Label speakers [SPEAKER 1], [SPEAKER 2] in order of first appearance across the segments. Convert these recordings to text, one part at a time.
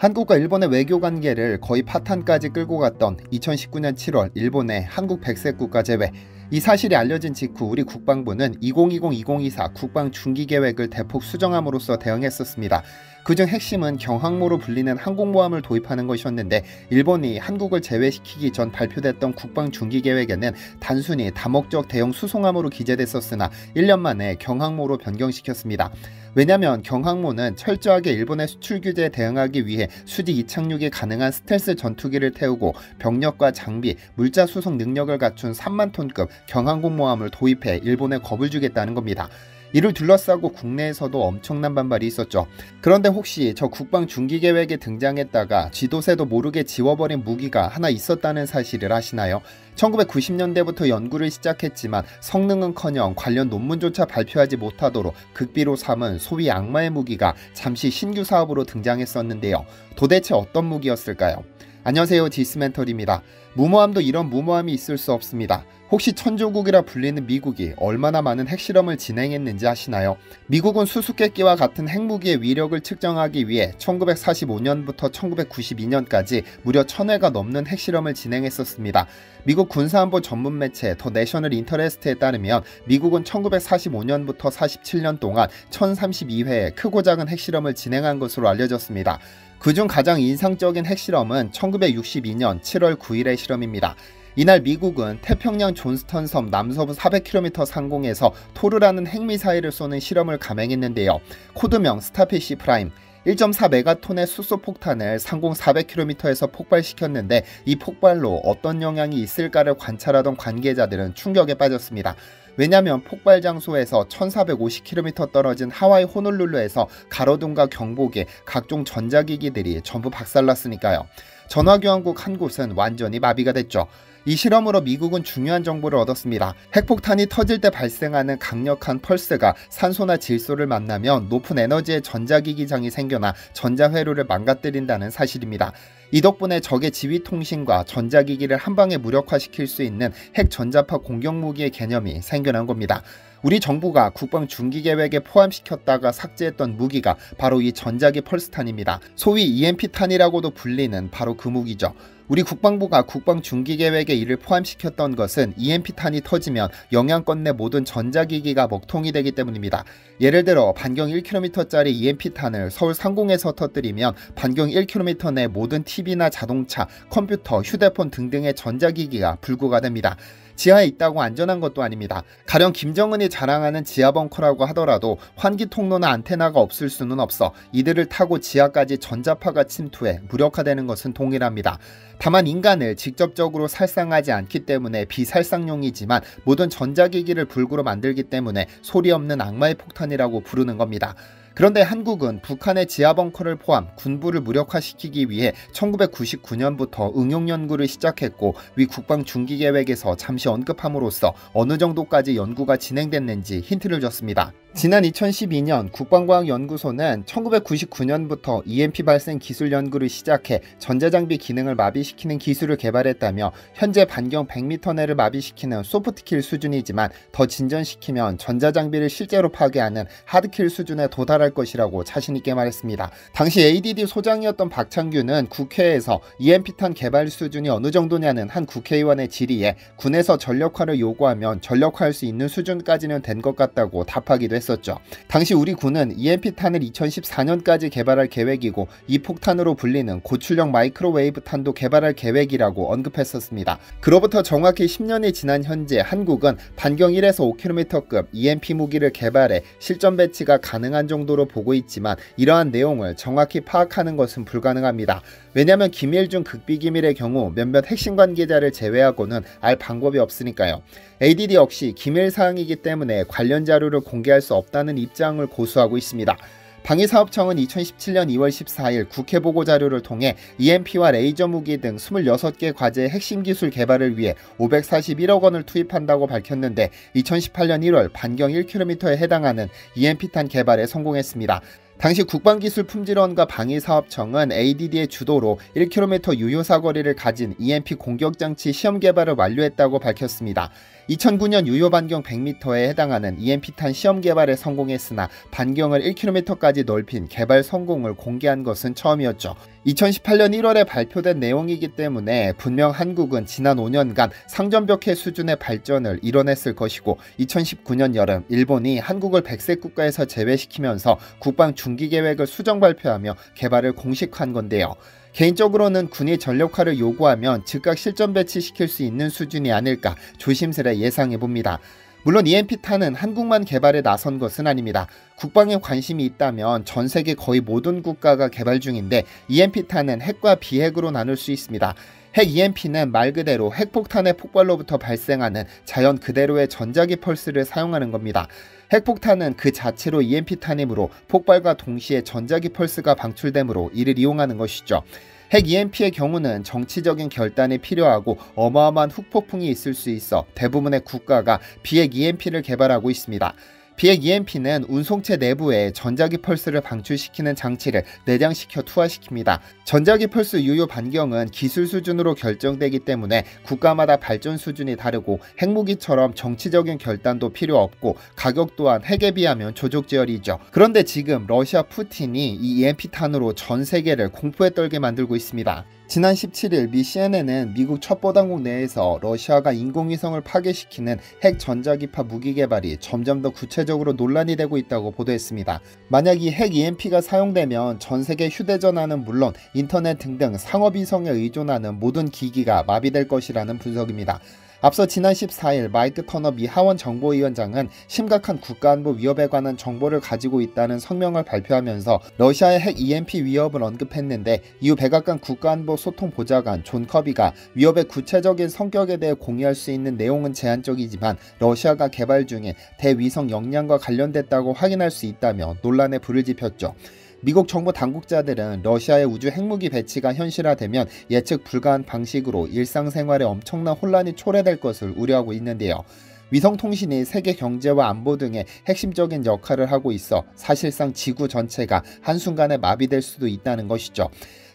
[SPEAKER 1] 한국과 일본의 외교 관계를 거의 파탄까지 끌고 갔던 2019년 7월 일본의 한국 백색 국가 제외. 이 사실이 알려진 직후 우리 국방부는 2020-2024 국방 중기 계획을 대폭 수정함으로써 대응했었습니다. 그중 핵심은 경항모로 불리는 항공모함을 도입하는 것이었는데, 일본이 한국을 제외시키기 전 발표됐던 국방 중기 계획에는 단순히 다목적 대형 수송함으로 기재됐었으나 1년 만에 경항모로 변경시켰습니다. 왜냐하면 경항모는 철저하게 일본의 수출 규제에 대응하기 위해 수지 이착륙이 가능한 스텔스 전투기를 태우고 병력과 장비, 물자 수송 능력을 갖춘 3만 톤급 경항공모함을 도입해 일본에 겁을 주겠다는 겁니다. 이를 둘러싸고 국내에서도 엄청난 반발이 있었죠. 그런데 혹시 저 국방 중기 계획에 등장했다가 쥐도새도 모르게 지워버린 무기가 하나 있었다는 사실을 아시나요? 1990년대부터 연구를 시작했지만 성능은커녕 관련 논문조차 발표하지 못하도록 극비로 삼은 소위 악마의 무기가 잠시 신규 사업으로 등장했었는데요. 도대체 어떤 무기였을까요? 안녕하세요, 디스멘털입니다. 무모함도 이런 무모함이 있을 수 없습니다. 혹시 천조국이라 불리는 미국이 얼마나 많은 핵실험을 진행했는지 아시나요? 미국은 수수께끼와 같은 핵무기의 위력을 측정하기 위해 1945년부터 1992년까지 무려 1000회가 넘는 핵실험을 진행했었습니다. 미국 군사안보 전문 매체 더 내셔널 인터레스트에 따르면 미국은 1945년부터 47년 동안 1032회의 크고 작은 핵실험을 진행한 것으로 알려졌습니다. 그중 가장 인상적인 핵실험은 1962년 7월 9일의 실험입니다. 이날 미국은 태평양 존스턴 섬 남서부 400km 상공에서 토르라는 핵미사일을 쏘는 실험을 감행했는데요. 코드명 스타피시 프라임. 1.4메가톤의 수소폭탄을 상공 400km에서 폭발시켰는데, 이 폭발로 어떤 영향이 있을까를 관찰하던 관계자들은 충격에 빠졌습니다. 왜냐하면 폭발 장소에서 1450km 떨어진 하와이 호놀룰루에서 가로등과 경보기, 각종 전자기기들이 전부 박살났으니까요. 전화교환국 한 곳은 완전히 마비가 됐죠. 이 실험으로 미국은 중요한 정보를 얻었습니다. 핵폭탄이 터질 때 발생하는 강력한 펄스가 산소나 질소를 만나면 높은 에너지의 전자기기장이 생겨나 전자회로를 망가뜨린다는 사실입니다. 이 덕분에 적의 지휘통신과 전자기기를 한방에 무력화시킬 수 있는 핵전자파 공격무기의 개념이 생겨난 겁니다. 우리 정부가 국방 중기 계획에 포함시켰다가 삭제했던 무기가 바로 이 전자기 펄스탄입니다. 소위 EMP탄이라고도 불리는 바로 그 무기죠. 우리 국방부가 국방 중기 계획에 이를 포함시켰던 것은 EMP탄이 터지면 영향권 내 모든 전자기기가 먹통이 되기 때문입니다. 예를 들어 반경 1km짜리 EMP탄을 서울 상공에서 터뜨리면 반경 1km 내 모든 TV나 자동차, 컴퓨터, 휴대폰 등등의 전자기기가 불구가 됩니다. 지하에 있다고 안전한 것도 아닙니다. 가령 김정은이 자랑하는 지하벙커라고 하더라도 환기 통로나 안테나가 없을 수는 없어 이들을 타고 지하까지 전자파가 침투해 무력화되는 것은 동일합니다. 다만 인간을 직접적으로 살상하지 않기 때문에 비살상용이지만 모든 전자기기를 불구로 만들기 때문에 소리 없는 악마의 폭탄이라고 부르는 겁니다. 그런데 한국은 북한의 지하벙커를 포함 군부를 무력화시키기 위해 1999년부터 응용 연구를 시작했고, 위 국방 중기 계획에서 잠시 언급함으로써 어느 정도까지 연구가 진행됐는지 힌트를 줬습니다. 지난 2012년 국방과학연구소는 1999년부터 EMP 발생 기술 연구를 시작해 전자장비 기능을 마비시키는 기술을 개발했다며, 현재 반경 100m 내를 마비시키는 소프트킬 수준이지만 더 진전시키면 전자장비를 실제로 파괴하는 하드킬 수준에 도달할 것이라고 자신있게 말했습니다. 당시 ADD 소장이었던 박창규는 국회에서 EMP탄 개발 수준이 어느 정도냐는 한 국회의원의 질의에 군에서 전력화를 요구하면 전력화할 수 있는 수준까지는 된 것 같다고 답하기도 했었죠. 당시 우리 군은 EMP탄을 2014년까지 개발할 계획이고, 이 폭탄으로 불리는 고출력 마이크로웨이브 탄도 개발할 계획이라고 언급했었습니다. 그로부터 정확히 10년이 지난 현재 한국은 반경 1에서 5km급 EMP 무기를 개발해 실전 배치가 가능한 정도로 보고 있지만, 이러한 내용을 정확히 파악하는 것은 불가능합니다. 왜냐하면 기밀 중 극비기밀의 경우 몇몇 핵심 관계자를 제외하고는 알 방법이 없으니까요. ADD 역시 기밀사항이기 때문에 관련 자료를 공개할 수 없다는 입장을 고수하고 있습니다. 방위사업청은 2017년 2월 14일 국회 보고 자료를 통해 EMP와 레이저 무기 등 26개 과제의 핵심 기술 개발을 위해 541억 원을 투입한다고 밝혔는데, 2018년 1월 반경 1km에 해당하는 EMP탄 개발에 성공했습니다. 당시 국방기술품질원과 방위사업청은 ADD의 주도로 1km 유효사거리를 가진 EMP 공격장치 시험 개발을 완료했다고 밝혔습니다. 2009년 유효 반경 100m에 해당하는 EMP탄 시험 개발에 성공했으나 반경을 1km까지 넓힌 개발 성공을 공개한 것은 처음이었죠. 2018년 1월에 발표된 내용이기 때문에 분명 한국은 지난 5년간 상전벽해 수준의 발전을 이뤄냈을 것이고 2019년 여름 일본이 한국을 백색 국가에서 제외시키면서 국방 중기 계획을 수정 발표하며 개발을 공식화한 건데요. 개인적으로는 군이 전력화를 요구하면 즉각 실전 배치시킬 수 있는 수준이 아닐까 조심스레 예상해봅니다. 물론 EMP탄은 한국만 개발에 나선 것은 아닙니다. 국방에 관심이 있다면 전 세계 거의 모든 국가가 개발 중인데 EMP탄은 핵과 비핵으로 나눌 수 있습니다. 핵 EMP는 말 그대로 핵폭탄의 폭발로부터 발생하는 자연 그대로의 전자기 펄스를 사용하는 겁니다. 핵폭탄은 그 자체로 EMP탄이므로 폭발과 동시에 전자기 펄스가 방출되므로 이를 이용하는 것이죠. 핵 EMP의 경우는 정치적인 결단이 필요하고 어마어마한 후폭풍이 있을 수 있어 대부분의 국가가 비핵 EMP를 개발하고 있습니다. 비핵 EMP는 운송체 내부에 전자기 펄스를 방출시키는 장치를 내장시켜 투하시킵니다. 전자기 펄스 유효 반경은 기술 수준으로 결정되기 때문에 국가마다 발전 수준이 다르고 핵무기처럼 정치적인 결단도 필요 없고 가격 또한 핵에 비하면 조족제열이죠. 그런데 지금 러시아 푸틴이 이 EMP탄으로 전 세계를 공포에 떨게 만들고 있습니다. 지난 17일 미 CNN은 미국 첩보당국 내에서 러시아가 인공위성을 파괴시키는 핵 전자기파 무기 개발이 점점 더 구체적으로 논란이 되고 있다고 보도했습니다. 만약 이 핵 EMP가 사용되면 전 세계 휴대전화는 물론 인터넷 등등 상업위성에 의존하는 모든 기기가 마비될 것이라는 분석입니다. 앞서 지난 14일 마이크 터너 미 하원 정보위원장은 심각한 국가안보 위협에 관한 정보를 가지고 있다는 성명을 발표하면서 러시아의 핵 EMP 위협을 언급했는데 이후 백악관 국가안보 소통 보좌관 존 커비가 위협의 구체적인 성격에 대해 공유할 수 있는 내용은 제한적이지만 러시아가 개발 중인 대위성 역량과 관련됐다고 확인할 수 있다며 논란에 불을 지폈죠. 미국 정부 당국자들은 러시아의 우주 핵무기 배치가 현실화되면 예측 불가한 방식으로 일상생활에 엄청난 혼란이 초래될 것을 우려하고 있는데요. 위성통신이 세계 경제와 안보 등의 핵심적인 역할을 하고 있어 사실상 지구 전체가 한순간에 마비될 수도 있다는 것이죠.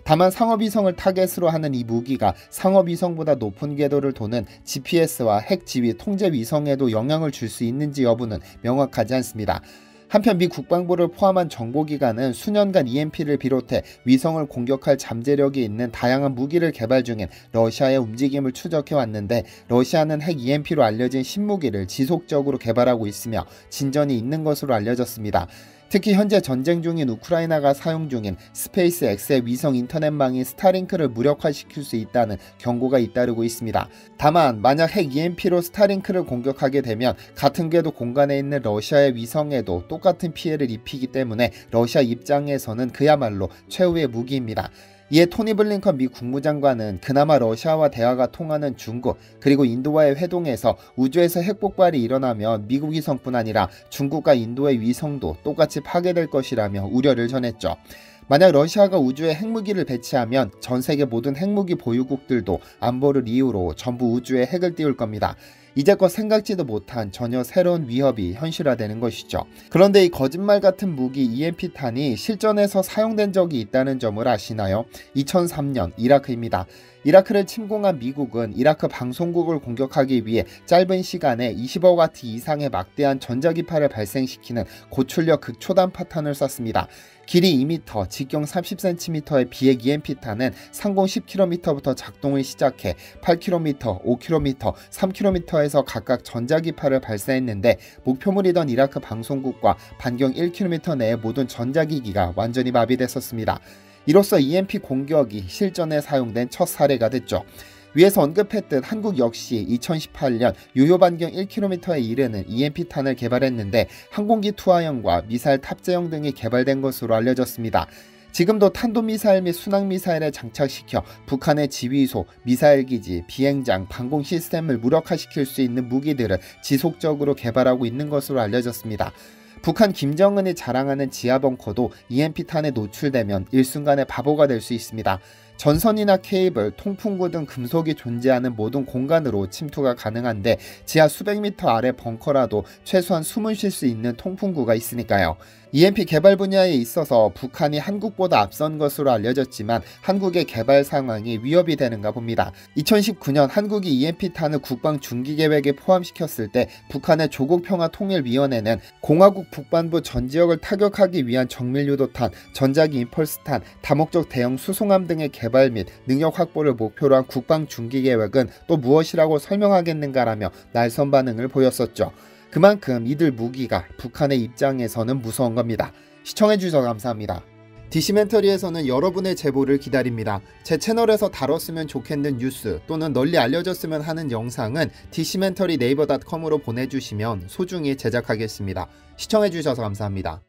[SPEAKER 1] 다만 상업위성을 타겟으로 하는 이 무기가 상업위성보다 높은 궤도를 도는 GPS와 핵 지휘 통제 위성에도 영향을 줄 수 있는지 여부는 명확하지 않습니다. 한편 미 국방부를 포함한 정보기관은 수년간 EMP를 비롯해 위성을 공격할 잠재력이 있는 다양한 무기를 개발 중인 러시아의 움직임을 추적해왔는데 러시아는 핵 EMP로 알려진 신무기를 지속적으로 개발하고 있으며 진전이 있는 것으로 알려졌습니다. 특히 현재 전쟁 중인 우크라이나가 사용 중인 스페이스X의 위성 인터넷망인 스타링크를 무력화시킬 수 있다는 경고가 잇따르고 있습니다. 다만 만약 핵 EMP로 스타링크를 공격하게 되면 같은 궤도 공간에 있는 러시아의 위성에도 똑같은 피해를 입히기 때문에 러시아 입장에서는 그야말로 최후의 무기입니다. 이에 토니 블링컨 미 국무장관은 그나마 러시아와 대화가 통하는 중국 그리고 인도와의 회동에서 우주에서 핵폭발이 일어나면 미국 위성뿐 아니라 중국과 인도의 위성도 똑같이 파괴될 것이라며 우려를 전했죠. 만약 러시아가 우주에 핵무기를 배치하면 전 세계 모든 핵무기 보유국들도 안보를 이유로 전부 우주에 핵을 띄울 겁니다. 이제껏 생각지도 못한 전혀 새로운 위협이 현실화되는 것이죠. 그런데 이 거짓말 같은 무기 EMP탄이 실전에서 사용된 적이 있다는 점을 아시나요? 2003년 이라크입니다. 이라크를 침공한 미국은 이라크 방송국을 공격하기 위해 짧은 시간에 20억 W 이상의 막대한 전자기파를 발생시키는 고출력 극초단파탄을 쐈습니다. 길이 2m, 직경 30cm의 비핵 EMP탄은 상공 10km부터 작동을 시작해 8km, 5km, 3km에서 각각 전자기파를 발사했는데 목표물이던 이라크 방송국과 반경 1km 내의 모든 전자기기가 완전히 마비됐었습니다. 이로써 EMP 공격이 실전에 사용된 첫 사례가 됐죠. 위에서 언급했듯 한국 역시 2018년 유효 반경 1km에 이르는 EMP탄을 개발했는데 항공기 투하형과 미사일 탑재형 등이 개발된 것으로 알려졌습니다. 지금도 탄도미사일 및 순항미사일에 장착시켜 북한의 지휘소, 미사일기지, 비행장, 방공 시스템을 무력화시킬 수 있는 무기들을 지속적으로 개발하고 있는 것으로 알려졌습니다. 북한 김정은이 자랑하는 지하벙커도 EMP탄에 노출되면 일순간에 바보가 될 수 있습니다. 전선이나 케이블, 통풍구 등 금속이 존재하는 모든 공간으로 침투가 가능한데 지하 수백 미터 아래 벙커라도 최소한 숨을 쉴 수 있는 통풍구가 있으니까요. EMP 개발 분야에 있어서 북한이 한국보다 앞선 것으로 알려졌지만 한국의 개발 상황이 위협이 되는가 봅니다. 2019년 한국이 EMP탄을 국방 중기 계획에 포함시켰을 때 북한의 조국평화통일위원회는 공화국 북반부 전 지역을 타격하기 위한 정밀유도탄, 전자기 임펄스탄, 다목적 대형 수송함 등의 개발 및 능력 확보를 목표로 한 국방 중기 계획은 또 무엇이라고 설명하겠는가라며 날선 반응을 보였었죠. 그만큼 이들 무기가 북한의 입장에서는 무서운 겁니다. 시청해주셔서 감사합니다. 디시멘터리에서는 여러분의 제보를 기다립니다. 제 채널에서 다뤘으면 좋겠는 뉴스 또는 널리 알려졌으면 하는 영상은 디시멘터리 네이버.com으로 보내주시면 소중히 제작하겠습니다. 시청해주셔서 감사합니다.